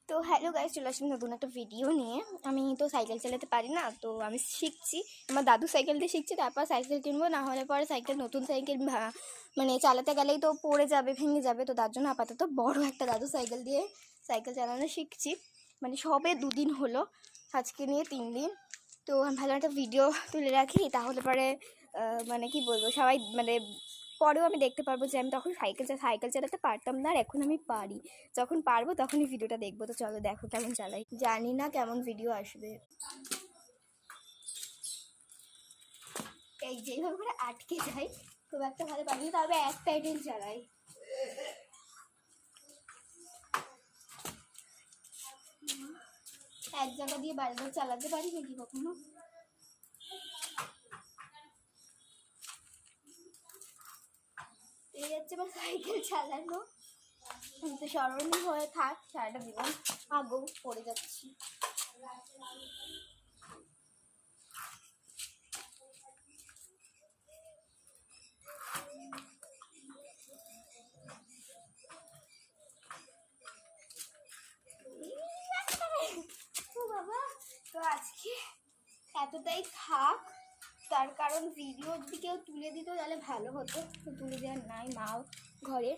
তো hello guys, চলে আসলাম নতুন একটা ভিডিও নিয়ে। আমি তো সাইকেল চালাতে পারি না, তো আমি শিখছি। আমার দাদু সাইকেল দিয়ে শিখছি, তারপর সাইকেল কিনবো। না হলে পরে সাইকেল, নতুন সাইকেল মানে চালাতে গেলেই তো পড়ে যাবে, ভেঙে যাবে। তো তার জন্য আপাতত বড় একটা দাদু সাইকেল দিয়ে সাইকেল চালানো শিখছি। মানে সবে 2 দিন হলো, আজকে নিয়ে 3 দিন। তো আমি ভালো একটা ভিডিও তুলে রাখি, তাহলে পরে মানে কি বলবো, সবাই মানে পরেও আমি দেখতে পারবো যে আমি তখন সাইকেল চালাতে পারতাম না, আর এখন আমি পারি। যখন পারবো তখনই ভিডিওটা দেখবো। তো চলো দেখো কেমন চালাই, জানি না কেমন ভিডিও আসবে। এই যেভাবে করে আটকে যাই, খুব একটা ভালো পারি না, তবে এক প্যাডেল চালাই। এক জায়গা দিয়ে বারবার চালাতে পারি নাকি কখনো? এই হচ্ছে আমার সাইকেল চালানো। তো স্মরণীয় হয়ে থাক সারাটা জীবন, আগেও পড়ে যাচ্ছি। বাবা, তো আজকে এতটাই থাক। তার কারণ ভিডিও যদি কেউ তুলে দিত তাহলে ভালো হতো, তো তুলে দেওয়ার নাই, মাও ঘরে।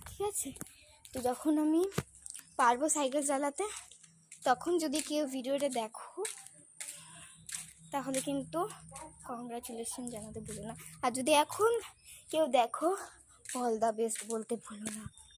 ঠিক আছে, তো যখন আমি পারবো সাইকেল চালাতে, তখন যদি কেউ ভিডিওটা দেখো তাহলে কিন্তু কংগ্রাচুলেশন জানাতে ভুলো না। আর যদি এখন কেউ দেখো, অল দ্য বেস্ট বলতে ভুলো না।